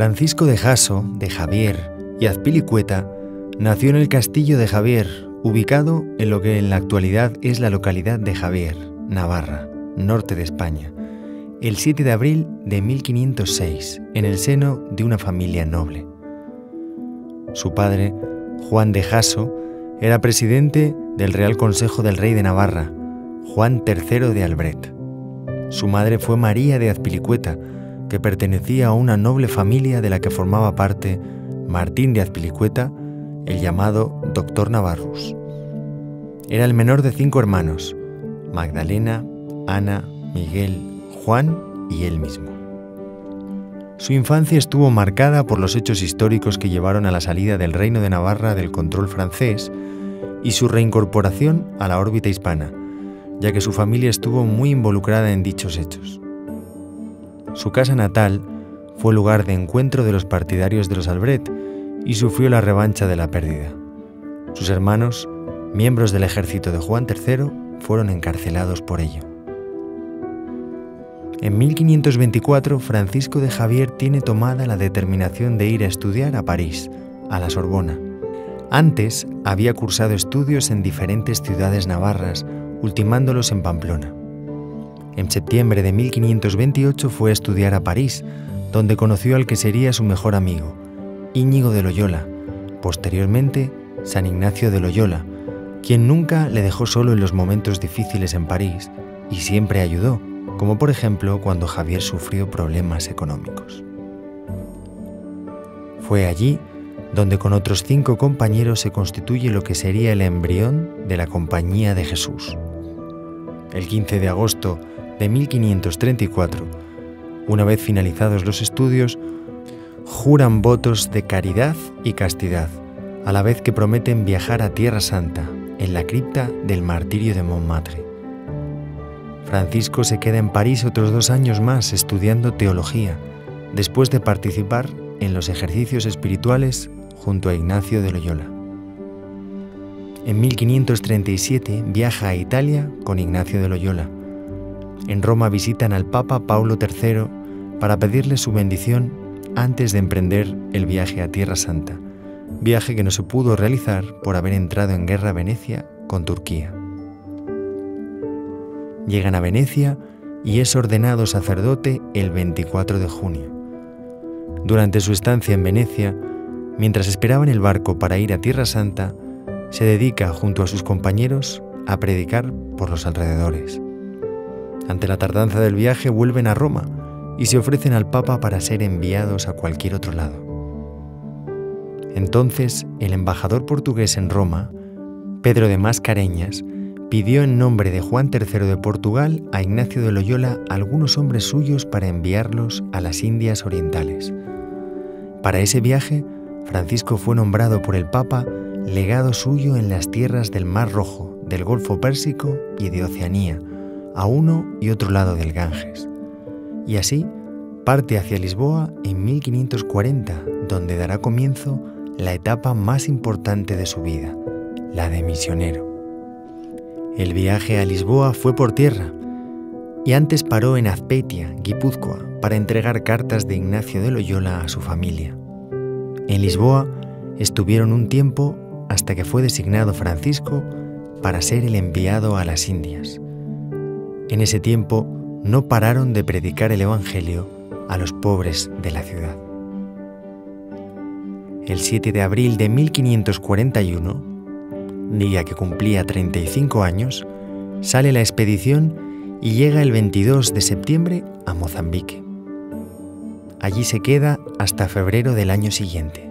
Francisco de Jasso, de Javier y Azpilicueta nació en el Castillo de Javier, ubicado en lo que en la actualidad es la localidad de Javier, Navarra, norte de España, el 7 de abril de 1506, en el seno de una familia noble. Su padre, Juan de Jasso, era presidente del Real Consejo del Rey de Navarra, Juan III de Albret. Su madre fue María de Azpilicueta, que pertenecía a una noble familia de la que formaba parte Martín de Azpilicueta, el llamado Doctor Navarrus. Era el menor de 5 hermanos, Magdalena, Ana, Miguel, Juan y él mismo. Su infancia estuvo marcada por los hechos históricos que llevaron a la salida del Reino de Navarra del control francés y su reincorporación a la órbita hispana, ya que su familia estuvo muy involucrada en dichos hechos. Su casa natal fue lugar de encuentro de los partidarios de los Albret y sufrió la revancha de la pérdida. Sus hermanos, miembros del ejército de Juan III, fueron encarcelados por ello. En 1524, Francisco de Javier tiene tomada la determinación de ir a estudiar a París, a la Sorbona. Antes había cursado estudios en diferentes ciudades navarras, ultimándolos en Pamplona. En septiembre de 1528 fue a estudiar a París, donde conoció al que sería su mejor amigo, Íñigo de Loyola, posteriormente San Ignacio de Loyola, quien nunca le dejó solo en los momentos difíciles en París y siempre ayudó, como por ejemplo cuando Javier sufrió problemas económicos. Fue allí donde con otros 5 compañeros se constituye lo que sería el embrión de la Compañía de Jesús. El 15 de agosto de 1534, una vez finalizados los estudios, juran votos de caridad y castidad, a la vez que prometen viajar a Tierra Santa, en la cripta del Martirio de Montmartre. Francisco se queda en París otros 2 años más estudiando teología, después de participar en los ejercicios espirituales junto a Ignacio de Loyola. En 1537 viaja a Italia con Ignacio de Loyola. En Roma visitan al Papa Paulo III para pedirle su bendición antes de emprender el viaje a Tierra Santa, viaje que no se pudo realizar por haber entrado en guerra Venecia con Turquía. Llegan a Venecia y es ordenado sacerdote el 24 de junio. Durante su estancia en Venecia, mientras esperaba en el barco para ir a Tierra Santa, se dedica junto a sus compañeros a predicar por los alrededores. Ante la tardanza del viaje vuelven a Roma y se ofrecen al Papa para ser enviados a cualquier otro lado. Entonces, el embajador portugués en Roma, Pedro de Mascareñas, pidió en nombre de Juan III de Portugal a Ignacio de Loyola algunos hombres suyos para enviarlos a las Indias Orientales. Para ese viaje, Francisco fue nombrado por el Papa legado suyo en las tierras del Mar Rojo, del Golfo Pérsico y de Oceanía, a uno y otro lado del Ganges. Y así parte hacia Lisboa en 1540, donde dará comienzo la etapa más importante de su vida, la de misionero. El viaje a Lisboa fue por tierra y antes paró en Azpeitia, Guipúzcoa, para entregar cartas de Ignacio de Loyola a su familia. En Lisboa estuvieron un tiempo hasta que fue designado Francisco para ser el enviado a las Indias. En ese tiempo no pararon de predicar el Evangelio a los pobres de la ciudad. El 7 de abril de 1541, día que cumplía 35 años, sale la expedición y llega el 22 de septiembre a Mozambique. Allí se queda hasta febrero del año siguiente.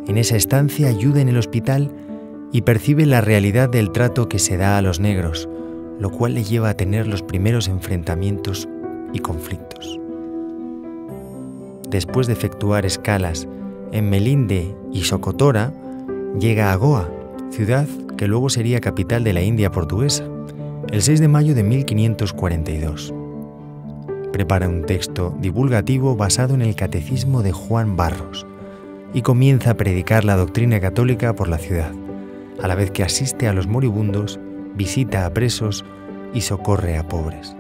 En esa estancia ayuda en el hospital y percibe la realidad del trato que se da a los negros, lo cual le lleva a tener los primeros enfrentamientos y conflictos. Después de efectuar escalas en Melinde y Socotora, llega a Goa, ciudad que luego sería capital de la India portuguesa, el 6 de mayo de 1542. Prepara un texto divulgativo basado en el Catecismo de Juan Barros y comienza a predicar la doctrina católica por la ciudad, a la vez que asiste a los moribundos, visita a presos y socorre a pobres.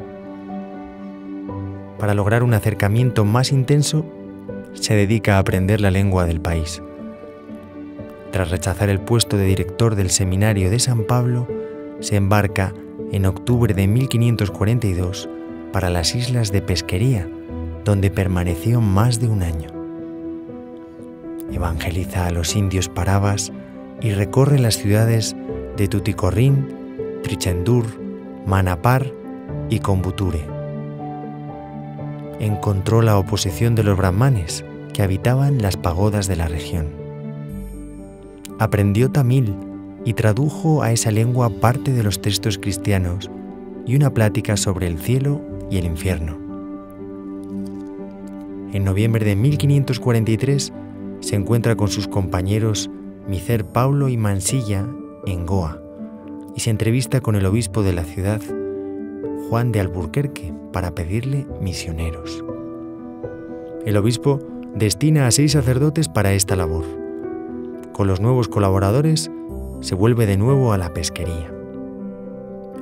Para lograr un acercamiento más intenso, se dedica a aprender la lengua del país. Tras rechazar el puesto de director del seminario de San Pablo, se embarca en octubre de 1542 para las islas de Pesquería, donde permaneció más de un año. Evangeliza a los indios parabas y recorre las ciudades de Tuticorin, Trichendur, Manapar y Kombuture. Encontró la oposición de los brahmanes que habitaban las pagodas de la región. Aprendió tamil y tradujo a esa lengua parte de los textos cristianos y una plática sobre el cielo y el infierno. En noviembre de 1543 se encuentra con sus compañeros Micer Paulo y Mansilla en Goa y se entrevista con el obispo de la ciudad, Juan de Alburquerque, para pedirle misioneros. El obispo destina a 6 sacerdotes para esta labor. Con los nuevos colaboradores se vuelve de nuevo a la pesquería.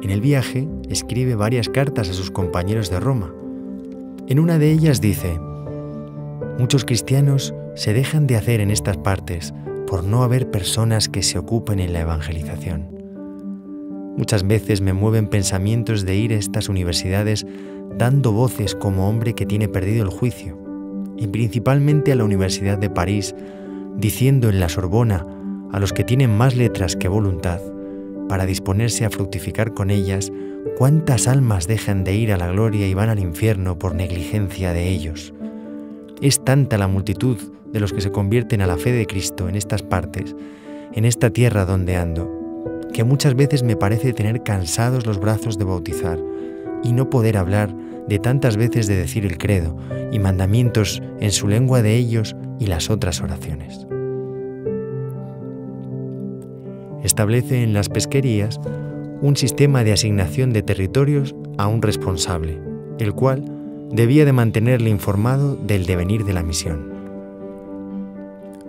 En el viaje escribe varias cartas a sus compañeros de Roma. En una de ellas dice: «Muchos cristianos se dejan de hacer en estas partes por no haber personas que se ocupen en la evangelización. Muchas veces me mueven pensamientos de ir a estas universidades dando voces como hombre que tiene perdido el juicio, y principalmente a la Universidad de París, diciendo en la Sorbona a los que tienen más letras que voluntad, para disponerse a fructificar con ellas, cuántas almas dejan de ir a la gloria y van al infierno por negligencia de ellos. Es tanta la multitud de los que se convierten a la fe de Cristo en estas partes, en esta tierra donde ando, que muchas veces me parece tener cansados los brazos de bautizar y no poder hablar de tantas veces de decir el credo y mandamientos en su lengua de ellos y las otras oraciones». Establece en las pesquerías un sistema de asignación de territorios a un responsable, el cual debía de mantenerle informado del devenir de la misión.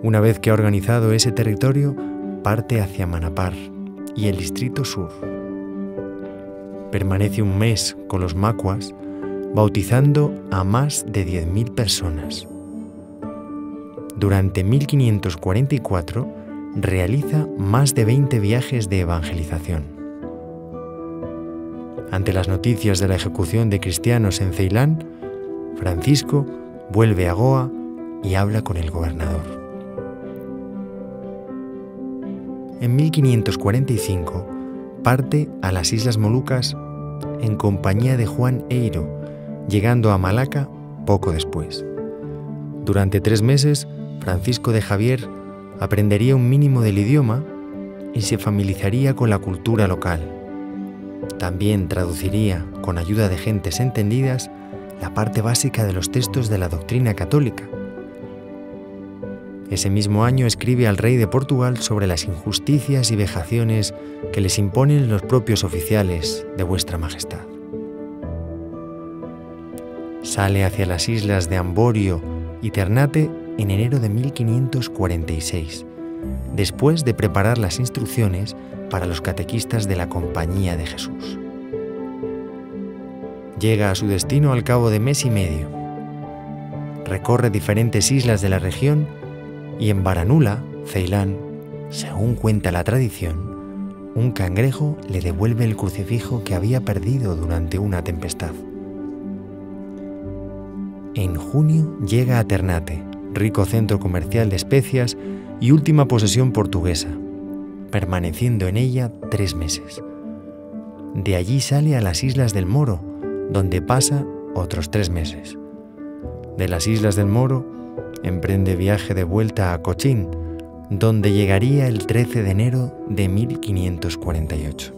Una vez que ha organizado ese territorio, parte hacia Manapar y el distrito sur. Permanece un mes con los macuas, bautizando a más de 10.000 personas. Durante 1544 realiza más de 20 viajes de evangelización. Ante las noticias de la ejecución de cristianos en Ceilán, Francisco vuelve a Goa y habla con el gobernador. En 1545 parte a las Islas Molucas en compañía de Juan Eiro, llegando a Malaca poco después. Durante 3 meses, Francisco de Javier aprendería un mínimo del idioma y se familiarizaría con la cultura local. También traduciría, con ayuda de gentes entendidas, la parte básica de los textos de la doctrina católica. Ese mismo año escribe al rey de Portugal sobre las injusticias y vejaciones que les imponen los propios oficiales de vuestra majestad. Sale hacia las islas de Amborio y Ternate en enero de 1546, después de preparar las instrucciones para los catequistas de la Compañía de Jesús. Llega a su destino al cabo de mes y medio. Recorre diferentes islas de la región y en Baranula, Ceilán, según cuenta la tradición, un cangrejo le devuelve el crucifijo que había perdido durante una tempestad. En junio llega a Ternate, rico centro comercial de especias y última posesión portuguesa, permaneciendo en ella 3 meses. De allí sale a las Islas del Moro, donde pasa otros 3 meses. De las Islas del Moro emprende viaje de vuelta a Cochín, donde llegaría el 13 de enero de 1548.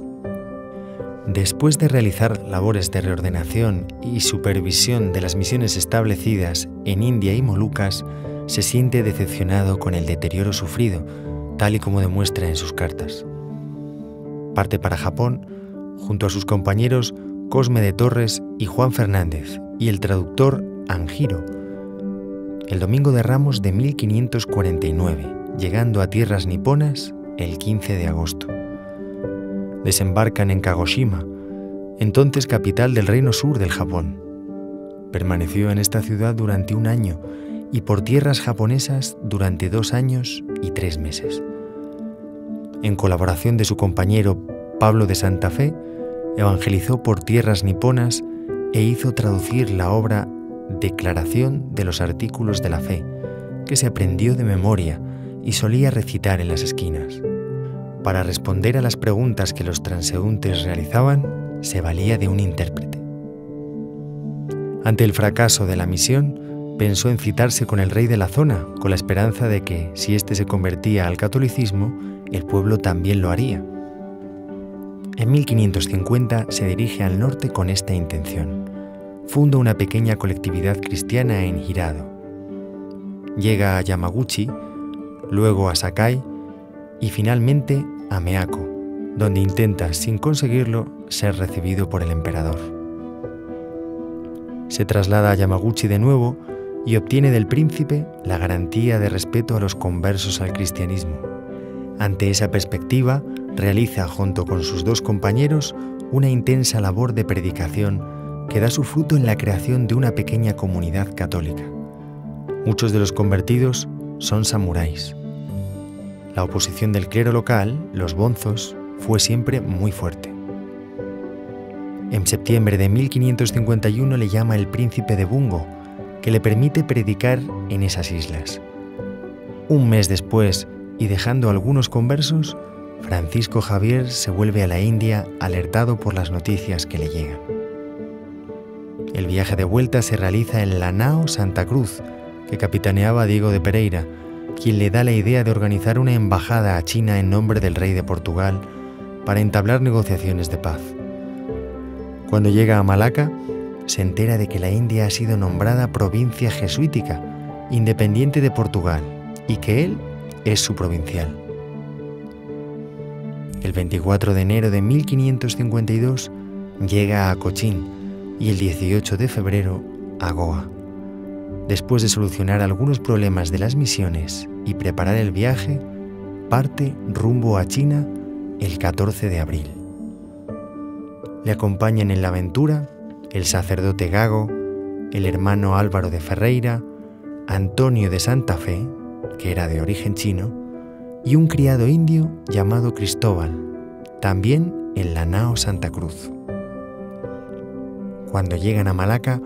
Después de realizar labores de reordenación y supervisión de las misiones establecidas en India y Molucas, se siente decepcionado con el deterioro sufrido, tal y como demuestra en sus cartas. Parte para Japón, junto a sus compañeros Cosme de Torres y Juan Fernández, y el traductor Anjiro, el domingo de Ramos de 1549, llegando a tierras niponas el 15 de agosto. Desembarcan en Kagoshima, entonces capital del reino sur del Japón. Permaneció en esta ciudad durante un año y por tierras japonesas durante 2 años y 3 meses. En colaboración de su compañero Pablo de Santa Fe, evangelizó por tierras niponas e hizo traducir la obra Declaración de los Artículos de la Fe, que se aprendió de memoria y solía recitar en las esquinas. Para responder a las preguntas que los transeúntes realizaban, se valía de un intérprete. Ante el fracaso de la misión, pensó en citarse con el rey de la zona, con la esperanza de que, si éste se convertía al catolicismo, el pueblo también lo haría. En 1550 se dirige al norte con esta intención. Funda una pequeña colectividad cristiana en Hirado. Llega a Yamaguchi, luego a Sakai y finalmente a Meako, donde intenta, sin conseguirlo, ser recibido por el emperador. Se traslada a Yamaguchi de nuevo y obtiene del príncipe la garantía de respeto a los conversos al cristianismo. Ante esa perspectiva, realiza junto con sus 2 compañeros una intensa labor de predicación que da su fruto en la creación de una pequeña comunidad católica. Muchos de los convertidos son samuráis. La oposición del clero local, los bonzos, fue siempre muy fuerte. En septiembre de 1551 le llama el príncipe de Bungo, que le permite predicar en esas islas. Un mes después, y dejando algunos conversos, Francisco Javier se vuelve a la India alertado por las noticias que le llegan. El viaje de vuelta se realiza en la nao Santa Cruz, que capitaneaba Diego de Pereira, quien le da la idea de organizar una embajada a China en nombre del rey de Portugal para entablar negociaciones de paz. Cuando llega a Malaca, se entera de que la India ha sido nombrada provincia jesuítica, independiente de Portugal, y que él es su provincial. El 24 de enero de 1552 llega a Cochín y el 18 de febrero a Goa. Después de solucionar algunos problemas de las misiones y preparar el viaje, parte rumbo a China el 14 de abril. Le acompañan en la aventura el sacerdote Gago, el hermano Álvaro de Ferreira, Antonio de Santa Fe, que era de origen chino, y un criado indio llamado Cristóbal, también en la nao Santa Cruz. Cuando llegan a Malaca,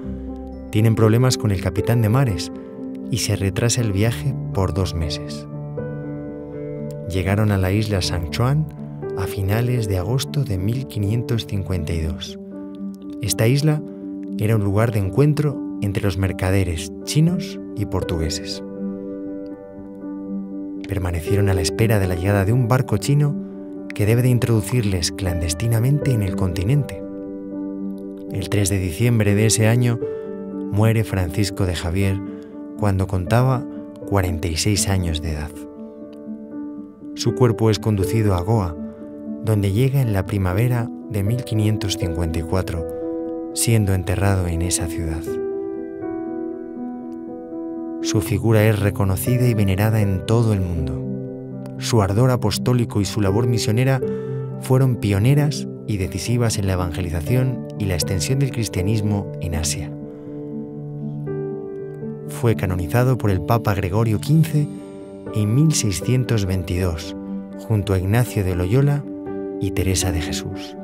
tienen problemas con el capitán de mares y se retrasa el viaje por 2 meses. Llegaron a la isla San Juan a finales de agosto de 1552. Esta isla era un lugar de encuentro entre los mercaderes chinos y portugueses. Permanecieron a la espera de la llegada de un barco chino que debe de introducirles clandestinamente en el continente. El 3 de diciembre de ese año muere Francisco de Javier cuando contaba 46 años de edad. Su cuerpo es conducido a Goa, donde llega en la primavera de 1554, siendo enterrado en esa ciudad. Su figura es reconocida y venerada en todo el mundo. Su ardor apostólico y su labor misionera fueron pioneras y decisivas en la evangelización y la extensión del cristianismo en Asia. Fue canonizado por el Papa Gregorio XV en 1622, junto a Ignacio de Loyola y Teresa de Jesús.